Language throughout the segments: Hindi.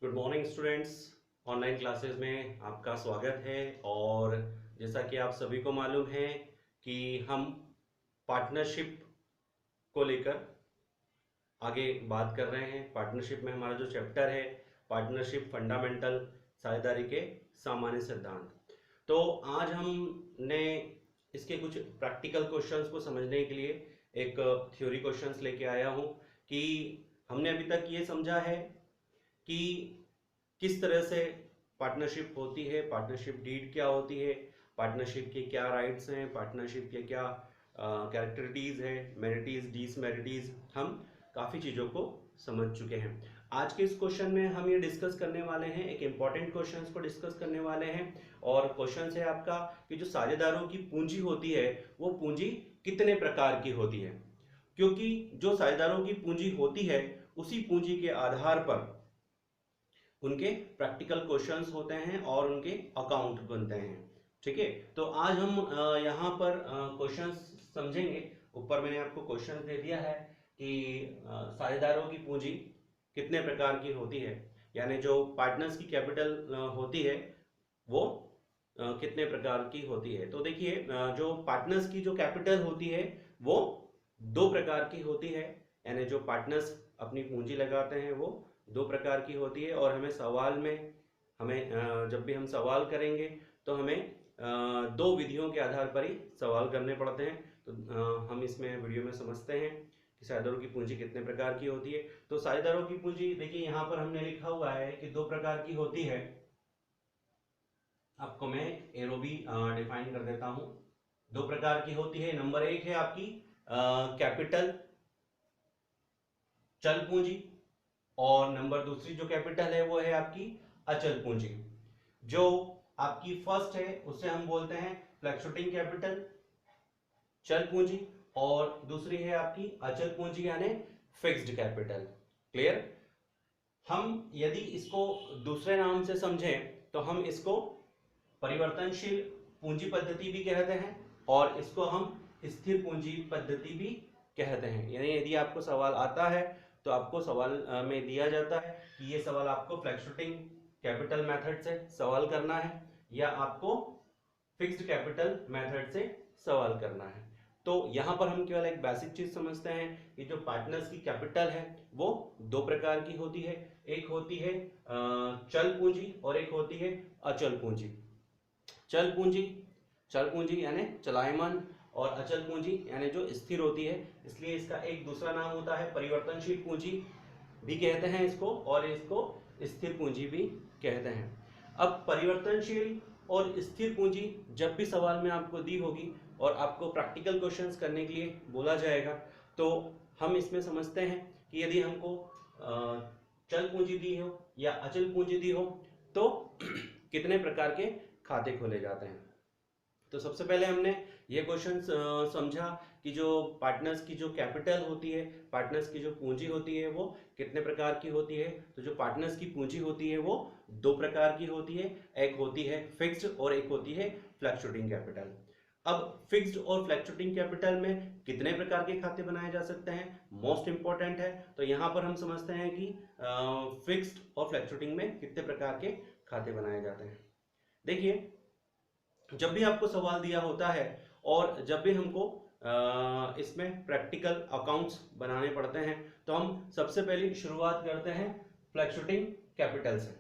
Good morning students. Online classes में आपका स्वागत है। और जैसा कि आप सभी को मालूम है कि हम पार्टनरशिप को लेकर आगे बात कर रहे हैं। पार्टनरशिप में हमारा जो चैप्टर है पार्टनरशिप फंडामेंटल, साझेदारी के सामान्य सिद्धांत। तो आज हमने इसके कुछ प्रैक्टिकल क्वेश्चंस को समझने के लिए एक थ्योरी क्वेश्चंस लेके आया हूँ कि हमने अभी तक ये समझा है कि किस तरह से पार्टनरशिप होती है, पार्टनरशिप डीड क्या होती है, पार्टनरशिप के क्या राइट्स हैं, पार्टनरशिप के क्या कैरेक्टरिटीज है, मेरिटीज, डिसमेरिटीज, हम काफ़ी चीज़ों को समझ चुके हैं। आज के इस क्वेश्चन में हम ये डिस्कस करने वाले हैं, एक इम्पॉर्टेंट क्वेश्चन को डिस्कस करने वाले हैं। और क्वेश्चन है आपका कि जो साझेदारों की पूंजी होती है वो पूंजी कितने प्रकार की होती है, क्योंकि जो साझेदारों की पूंजी होती है उसी पूंजी के आधार पर उनके प्रैक्टिकल क्वेश्चंस होते हैं और उनके अकाउंट बनते हैं। ठीक है, तो आज हम यहाँ पर क्वेश्चंस समझेंगे। ऊपर मैंने आपको क्वेश्चन दे दिया है कि साझेदारों की पूंजी कितने प्रकार की होती है, यानी जो पार्टनर्स की कैपिटल होती है वो कितने प्रकार की होती है। तो देखिए, जो पार्टनर्स की जो कैपिटल होती है वो दो प्रकार की होती है, यानी जो पार्टनर्स अपनी पूंजी लगाते हैं वो दो प्रकार की होती है। और हमें सवाल में जब भी हम सवाल करेंगे तो हमें दो विधियों के आधार पर ही सवाल करने पड़ते हैं। तो हम इसमें वीडियो में समझते हैं कि साझेदारों की पूंजी कितने प्रकार की होती है। तो साझेदारों की पूंजी देखिए यहाँ पर हमने लिखा हुआ है कि दो प्रकार की होती है। आपको मैं एरो भी डिफाइन कर देता हूं। दो प्रकार की होती है। नंबर एक है आपकी कैपिटल, चल पूंजी, और नंबर दूसरी जो कैपिटल है वो है आपकी अचल पूंजी। जो आपकी फर्स्ट है उसे हम बोलते हैं फ्लक्चुएटिंग कैपिटल, चल पूंजी, और दूसरी है आपकी अचल पूंजी यानी फिक्स्ड कैपिटल। क्लियर? हम यदि इसको दूसरे नाम से समझें तो हम इसको परिवर्तनशील पूंजी पद्धति भी कहते हैं और इसको हम स्थिर पूंजी पद्धति भी कहते हैं। यानी यदि आपको सवाल आता है तो आपको सवाल में दिया जाता है कि ये सवाल आपको फ्लक्चुएटिंग कैपिटल मेथड से सवाल करना है या आपको फिक्स्ड कैपिटल मेथड से सवाल करना है। तो यहां पर हम केवल एक बेसिक चीज समझते हैं कि जो पार्टनर्स की कैपिटल है वो दो प्रकार की होती है। एक होती है चल पूंजी और एक होती है अचल पूंजी। चल पूंजी, चल पूंजी यानी चलायमान, और अचल पूंजी यानी जो स्थिर होती है, इसलिए इसका एक दूसरा नाम होता है परिवर्तनशील पूंजी भी कहते हैं इसको, और इसको स्थिर पूंजी भी कहते हैं। अब परिवर्तनशील और स्थिर पूंजी जब भी सवाल में आपको दी होगी और आपको प्रैक्टिकल क्वेश्चंस करने के लिए बोला जाएगा तो हम इसमें समझते हैं कि यदि हमको चल पूंजी दी हो या अचल पूंजी दी हो तो कितने प्रकार के खाते खोले जाते हैं। तो सबसे पहले हमने ये क्वेश्चन समझा कि जो पार्टनर्स की जो कैपिटल होती है, पार्टनर्स की जो पूंजी होती है वो कितने प्रकार की होती है। तो जो पार्टनर्स की पूंजी होती है वो दो प्रकार की होती है, एक होती है फिक्स्ड और एक होती है फ्लक्चुएटिंग कैपिटल। अब फिक्स्ड और फ्लक्चुएटिंग कैपिटल में कितने प्रकार के खाते बनाए जा सकते हैं, मोस्ट इंपॉर्टेंट है। तो यहां पर हम समझते हैं कि फिक्स्ड और फ्लक्चुएटिंग में कितने प्रकार के खाते बनाए जाते हैं। देखिए, जब भी आपको सवाल दिया होता है और जब भी हमको इसमें प्रैक्टिकल अकाउंट्स बनाने पड़ते हैं तो हम सबसे पहले शुरुआत करते हैं फ्लक्चुएटिंग कैपिटल से।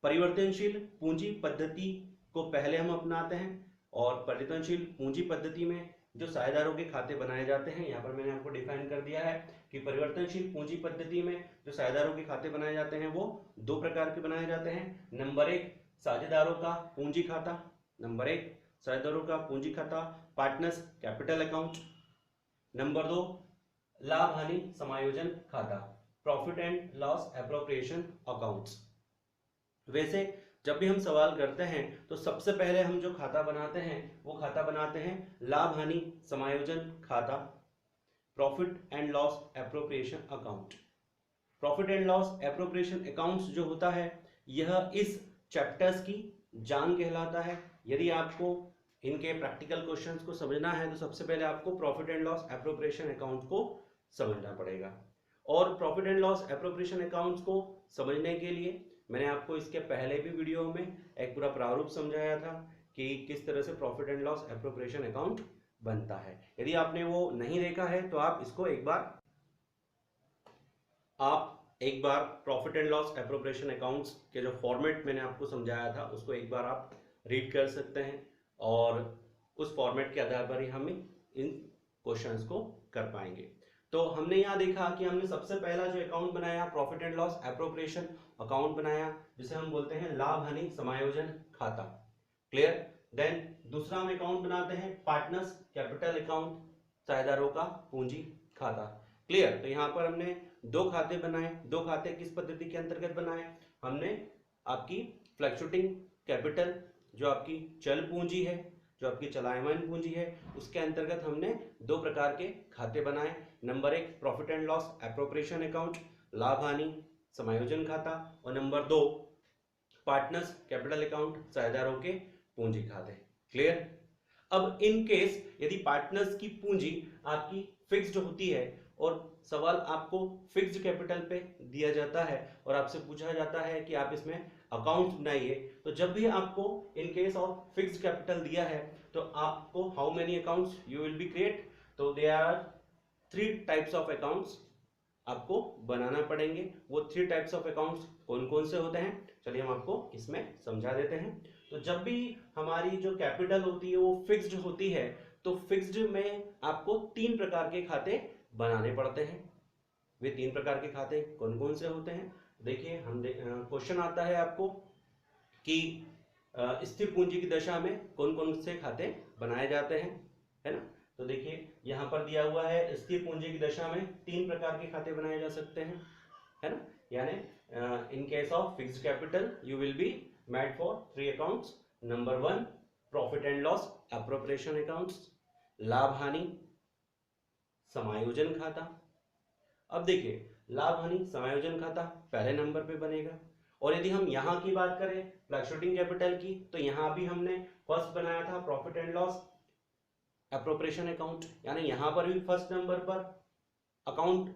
परिवर्तनशील पूंजी पद्धति को पहले हम अपनाते हैं और परिवर्तनशील पूंजी पद्धति में जो साझेदारों के खाते बनाए जाते हैं, यहाँ पर मैंने आपको डिफाइन कर दिया है कि परिवर्तनशील पूंजी पद्धति में जो साझेदारों के खाते बनाए जाते हैं वो दो प्रकार के बनाए जाते हैं। नंबर एक, साझेदारों का पूंजी खाता। नंबर एक, साझेदारों का पूंजी खाता, पार्टनर्स कैपिटल अकाउंट। नंबर दो, लाभ हानि समायोजन खाता, profit and loss appropriation accounts. वैसे जब भी हम सवाल करते हैं तो सबसे पहले हम जो खाता बनाते हैं वो खाता बनाते हैं लाभ हानि समायोजन खाता, profit and loss appropriation account. Profit and loss appropriation accounts जो होता है यह इस चैप्टर्स की जान कहलाता है। यदि आपको इनके प्रैक्टिकल क्वेश्चंस को समझना है तो सबसे पहले आपको profit and loss appropriation account को समझना पड़ेगा। और profit and loss appropriation accounts को समझने के लिए मैंने आपको इसके पहले भी वीडियो में एक पूरा प्रारूप समझाया था कि किस तरह से profit and loss appropriation account बनता है। यदि आपने वो नहीं देखा है तो आप इसको एक बार profit and loss appropriation accounts के जो फॉर्मेट मैंने आपको समझाया था उसको एक बार आप रीड कर सकते हैं, और उस फॉर्मेट के आधार पर ही हम इन क्वेश्चंस को कर पाएंगे। तो हमने यहाँ देखा कि हमने सबसे पहला जो अकाउंट बनाया profit and loss appropriation account बनाया, जिसे हम बोलते हैं लाभ हानि समायोजन खाता। क्लियर। देन दूसरा हम अकाउंट बनाते हैं पार्टनर्स कैपिटल अकाउंट, साझेदारों का पूंजी खाता। क्लियर। तो यहाँ पर हमने दो खाते बनाए। दो खाते किस पद्धति के अंतर्गत बनाए? हमने आपकी फ्लक्चुएटिंग कैपिटल जो आपकी चल पूंजी है, जो आपकी चलायमान पूंजी है, उसके अंतर्गत हमने दो प्रकार के खाते बनाए। Number 1 profit and loss appropriation account, लाभ हानि समायोजन खाता, और नंबर 2 पार्टनर्स कैपिटल अकाउंट, साझेदारों के पूंजी खाते। क्लियर। अब इन केस यदि पार्टनर्स की पूंजी आपकी फिक्स्ड होती है और सवाल आपको फिक्स्ड कैपिटल पे दिया जाता है और आपसे पूछा जाता है कि आप इसमें अकाउंट बनाइए, तो जब भी आपको in case of fixed capital दिया है तो आपको how many accounts you will be create, तो they are 3 types of accounts आपको बनाना पड़ेंगे। वो 3 टाइप्स ऑफ अकाउंट्स कौन कौन से होते हैं, चलिए हम आपको इसमें समझा देते हैं। तो जब भी हमारी जो कैपिटल होती है वो फिक्स्ड होती है तो फिक्स्ड में आपको 3 प्रकार के खाते बनाने पड़ते हैं। वे 3 प्रकार के खाते कौन कौन से होते हैं? देखिए हम क्वेश्चन आता है आपको कि स्थिर पूंजी की दशा में कौन कौन से खाते बनाए जाते हैं, है ना। तो देखिए यहाँ पर दिया हुआ है स्थिर पूंजी की दशा में 3 प्रकार के खाते बनाए जा सकते हैं, है ना। यानी इन case of fixed capital you will be made for 3 accounts. Number 1 profit and loss appropriation accounts, लाभ हानि समायोजन खाता। अब देखिए लाभ हानि समायोजन खाता पहले नंबर पे बनेगा, और यदि हम यहाँ की बात करें फ्लक्चुएटिंग कैपिटल की, तो यहाँ भी हमने फर्स्ट बनाया था profit and loss appropriation account, यानी यहाँ पर भी फर्स्ट नंबर पर अकाउंट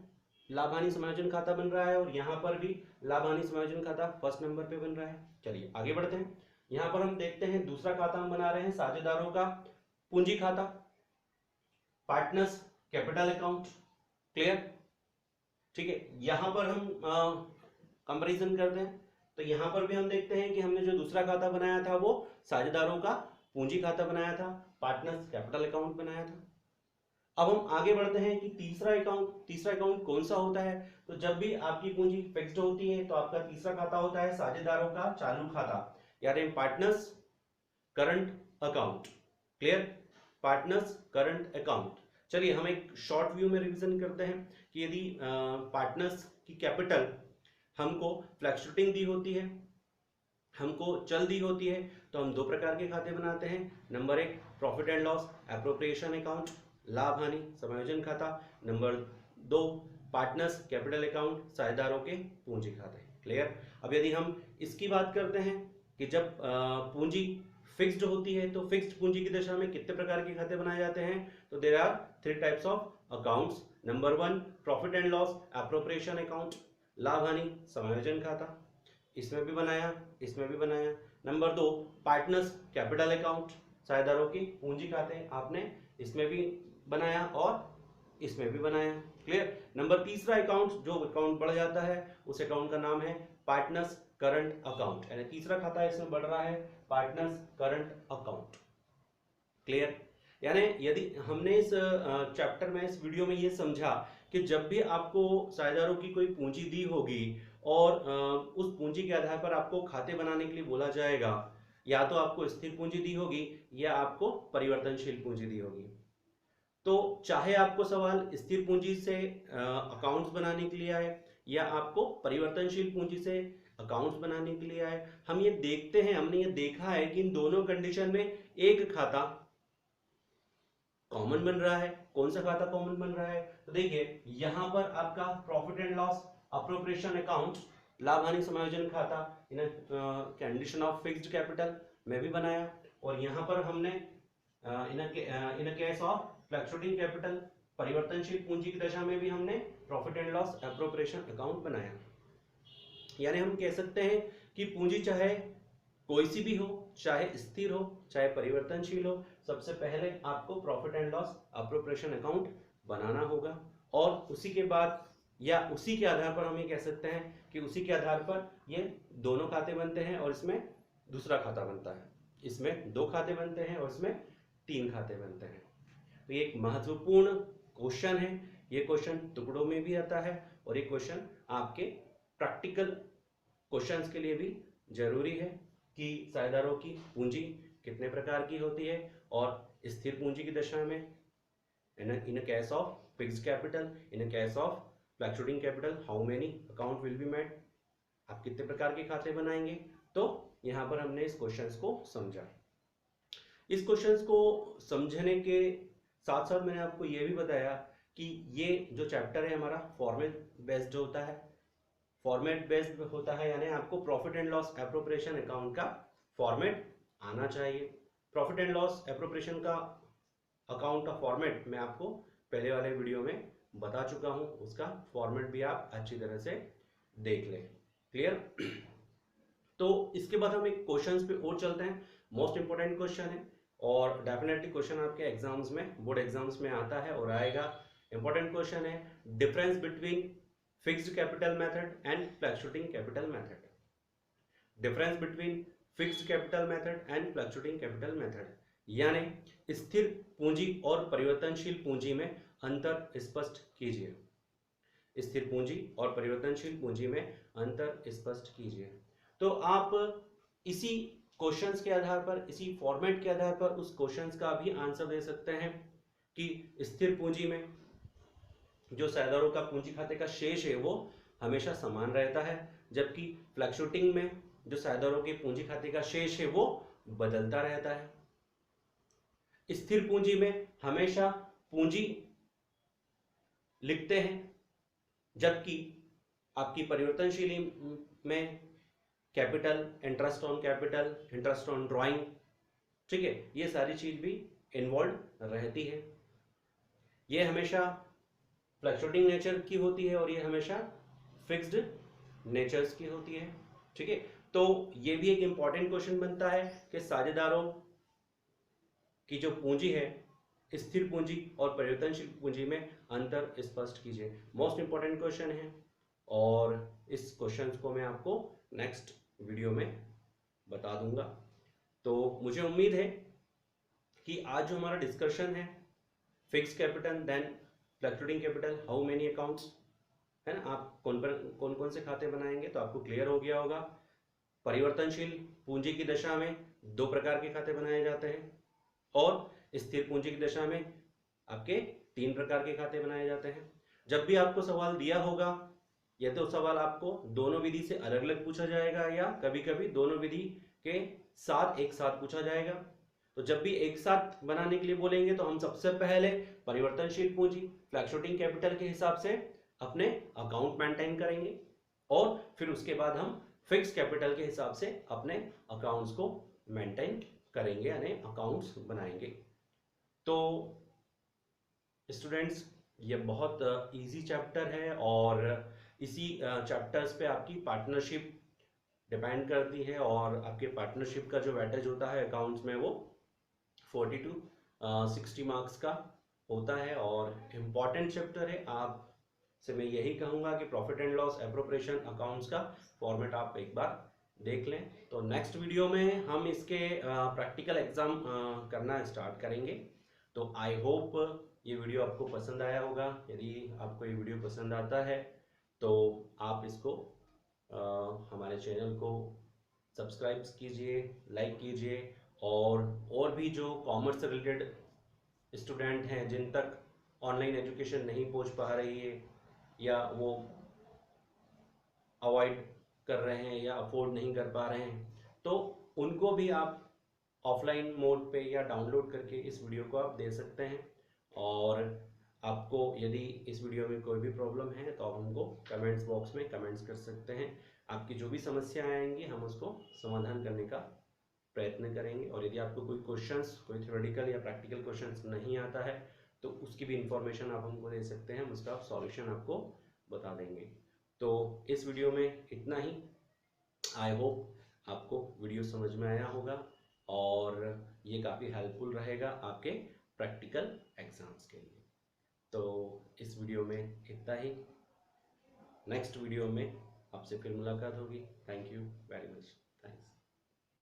लाभ हानि समायोजन खाता बन रहा है, और यहाँ पर भी लाभ हानि समायोजन खाता फर्स्ट नंबर पे बन रहा है। चलिए आगे बढ़ते हैं। यहाँ पर हम देखते हैं दूसरा खाता हम बना रहे हैं साझेदारों का पूंजी खाता, पार्टनर्स कैपिटल अकाउंट। क्लियर। ठीक है। यहां पर हम कंपैरिजन करते हैं, तो यहां पर भी हम देखते हैं कि हमने जो दूसरा खाता बनाया था वो साझेदारों का पूंजी खाता बनाया था, पार्टनर्स कैपिटल अकाउंट बनाया था। अब हम आगे बढ़ते हैं कि तीसरा अकाउंट कौन सा होता है? तो जब भी आपकी पूंजी फिक्स्ड होती है तो आपका तीसरा खाता होता है साझेदारों का चालू खाता, यानी partners current account. Clear. Partners current account. चलिए हम एक शॉर्ट व्यू में रिवीजन करते हैं कि यदि पार्टनर्स की कैपिटल हमको फ्लक्चुएटिंग दी होती है, हमको चल दी होती है, तो हम 2 प्रकार के खाते बनाते हैं। Number 1 profit and loss appropriation account, लाभ हानि समायोजन खाता। नंबर 2 पार्टनर्स कैपिटल अकाउंट, साझेदारों के पूंजी खाते। क्लियर। अब यदि हम इसकी बात करते हैं कि जब पूंजी फिक्स्ड होती है तो फिक्स्ड पूंजी की दशा में कितने प्रकार के खाते बनाए जाते हैं? तो there are 3 types of accounts. Number 1 profit and loss appropriation account, लाभ हानि समायोजन खाता, इसमें भी बनाया, इसमें भी बनाया। नंबर 2 पार्टनर्स कैपिटल अकाउंट, साझेदारों की पूंजी खाते, आपने इसमें भी बनाया और इसमें भी बनाया। क्लियर। नंबर तीसरा अकाउंट, जो अकाउंट बढ़ जाता है उस अकाउंट का नाम है पार्टनर्स करंट अकाउंट, यानी तीसरा खाता इसमें बढ़ रहा है पार्टनर्स करंट अकाउंट। क्लियर। यानी यदि हमने इस चैप्टर में इस वीडियो में ये समझा कि जब भी आपको साझेदारों की कोई पूंजी दी होगी और उस पूंजी के आधार पर आपको खाते बनाने के लिए बोला जाएगा, या तो आपको स्थिर पूंजी दी होगी या आपको परिवर्तनशील पूंजी दी होगी। तो चाहे आपको सवाल स्थिर पूंजी से अकाउंट्स बनाने के लिए आए या आपको परिवर्तनशील पूंजी से अकाउंट्स बनाने के लिए आए, हम ये देखते हैं, हमने ये देखा है कि इन दोनों कंडीशन में एक खाता कॉमन बन रहा है। कौन सा खाता कॉमन बन रहा है? तो देखिए यहां पर आपका profit and loss appropriation account, लाभ हानि समायोजन खाता इन कंडीशन ऑफ फिक्स्ड कैपिटल में भी बनाया, और यहां पर हमने इन केस ऑफ फ्लक्चुएटिंग कैपिटल परिवर्तनशील पूंजी की दशा में भी हमने profit and loss appropriation account बनाया। यानी हम कह सकते हैं कि पूंजी चाहे कोई सी भी हो, चाहे स्थिर हो, चाहे परिवर्तनशील हो, सबसे पहले आपको profit and loss appropriation account बनाना होगा, और उसी के बाद या उसी के आधार पर हम ये कह सकते हैं कि उसी के आधार पर ये दोनों खाते बनते हैं और इसमें दूसरा खाता बनता है, इसमें 2 खाते बनते हैं और इसमें 3 खाते बनते हैं। तो ये एक महत्वपूर्ण क्वेश्चन है, ये क्वेश्चन टुकड़ों में भी आता है और ये क्वेश्चन आपके प्रैक्टिकल क्वेश्चंस के लिए भी जरूरी है कि साझेदारों की पूंजी कितने प्रकार की होती है, और स्थिर पूंजी की दशा में in a case of fixed capital, in a case of fluctuating capital, how many account will be made, आप कितने प्रकार के खाते बनाएंगे। तो यहाँ पर हमने इस क्वेश्चंस को समझा। इस क्वेश्चंस को समझने के साथ साथ मैंने आपको ये भी बताया कि ये जो चैप्टर है हमारा फॉर्मेट बेस्ड होता है, फॉर्मेट बेस्ड होता है, यानी आपको profit and loss appropriation account का फॉर्मेट आना चाहिए। प्रॉफिट एंड लॉस एप्रोप्रिएशन का अकाउंट का फॉर्मेट मैं आपको पहले वाले वीडियो में बता चुका हूं, उसका फॉर्मेट भी आप अच्छी तरह से देख लें। क्लियर? तो इसके बाद हम एक क्वेश्चंस पे और चलते हैं। मोस्ट इंपोर्टेंट क्वेश्चन है और डेफिनेटली क्वेश्चन आपके एग्जाम्स में, बोर्ड एग्जाम्स में आता है और आएगा। इंपॉर्टेंट क्वेश्चन है, difference between fixed capital method and fluctuating capital method. Difference between fixed capital method and fluctuating capital method, यानी स्थिर पूंजी और परिवर्तनशील पूंजी में अंतर स्पष्ट कीजिए। स्थिर पूंजी और परिवर्तनशील पूंजी में अंतर स्पष्ट कीजिए। तो आप इसी क्वेश्चंस के आधार पर, इसी फॉर्मेट के आधार पर उस क्वेश्चंस का भी आंसर दे सकते हैं कि स्थिर पूंजी में जो साझेदारों का पूंजी खाते का शेष है वो हमेशा समान रहता है, जबकि फ्लक्चुएटिंग में जो साझेदारों के पूंजी खाते का शेष है वो बदलता रहता है। स्थिर पूंजी में हमेशा पूंजी लिखते हैं, जबकि आपकी परिवर्तनशील में capital, interest on capital, interest on drawing, ठीक है, ये सारी चीज भी इन्वॉल्व रहती है। ये हमेशा फ्लक्चुएटिंग नेचर की होती है और ये हमेशा फिक्स्ड नेचर्स की होती है, ठीक है। तो ये भी एक इंपॉर्टेंट क्वेश्चन बनता है कि साझेदारों की जो पूंजी है, स्थिर पूंजी और परिवर्तनशील पूंजी में अंतर स्पष्ट कीजिए। मोस्ट इंपॉर्टेंट क्वेश्चन है और इस क्वेश्चन को मैं आपको नेक्स्ट वीडियो में बता दूंगा। तो मुझे उम्मीद है कि आज जो हमारा डिस्कशन है, fix capital then fluctuating capital, how many accounts, है ना, आप कौन कौन से खाते बनाएंगे, तो आपको क्लियर हो गया होगा। परिवर्तनशील पूंजी की दशा में 2 प्रकार के खाते बनाए जाते हैं और स्थिर पूंजी की दशा में आपके 3 प्रकार के खाते बनाए जाते हैं। जब भी आपको सवाल दिया होगा, या तो सवाल आपको दोनों विधि से अलग अलग पूछा जाएगा या कभी कभी दोनों विधि के साथ एक साथ पूछा जाएगा। तो जब भी एक साथ बनाने के लिए बोलेंगे तो हम सबसे पहले परिवर्तनशील पूंजी, फ्लक्चुएटिंग कैपिटल के हिसाब से अपने अकाउंट मेंटेन करेंगे और फिर उसके बाद हम फिक्स कैपिटल के हिसाब से अपने अकाउंट्स को मेंटेन करेंगे, यानी अकाउंट्स बनाएंगे। तो स्टूडेंट्स, ये बहुत इजी चैप्टर है और इसी चैप्टर्स पे आपकी पार्टनरशिप डिपेंड करती है और आपके पार्टनरशिप का जो वेटेज होता है अकाउंट्स में वो 40 to 60 मार्क्स का होता है और इम्पॉर्टेंट चैप्टर है। आपसे मैं यही कहूँगा कि profit and loss appropriation accounts का फॉर्मेट आप एक बार देख लें। तो नेक्स्ट वीडियो में हम इसके प्रैक्टिकल एग्जाम करना स्टार्ट करेंगे। तो आई होप ये वीडियो आपको पसंद आया होगा। यदि आपको ये वीडियो पसंद आता है तो आप इसको हमारे चैनल को सब्सक्राइब कीजिए, लाइक कीजिए और भी जो कॉमर्स से रिलेटेड स्टूडेंट हैं जिन तक ऑनलाइन एजुकेशन नहीं पहुंच पा रही है या वो अवॉइड कर रहे हैं या अफोर्ड नहीं कर पा रहे हैं, तो उनको भी आप ऑफलाइन मोड पे या डाउनलोड करके इस वीडियो को आप दे सकते हैं। और आपको यदि इस वीडियो में कोई भी प्रॉब्लम है तो आप हमको कमेंट्स बॉक्स में कमेंट्स कर सकते हैं। आपकी जो भी समस्या आएंगी हम उसको समाधान करने का प्रयत्न करेंगे। और यदि आपको कोई क्वेश्चंस, कोई थ्योरेटिकल या प्रैक्टिकल क्वेश्चंस नहीं आता है तो उसकी भी इंफॉर्मेशन आप हमको दे सकते हैं, हम उसका सॉल्यूशन आपको बता देंगे। तो इस वीडियो में इतना ही। आई होप आपको वीडियो समझ में आया होगा और ये काफ़ी हेल्पफुल रहेगा आपके प्रैक्टिकल एग्जाम्स के लिए। तो इस वीडियो में इतना ही। नेक्स्ट वीडियो में आपसे फिर मुलाकात होगी। Thank you very much. Thanks.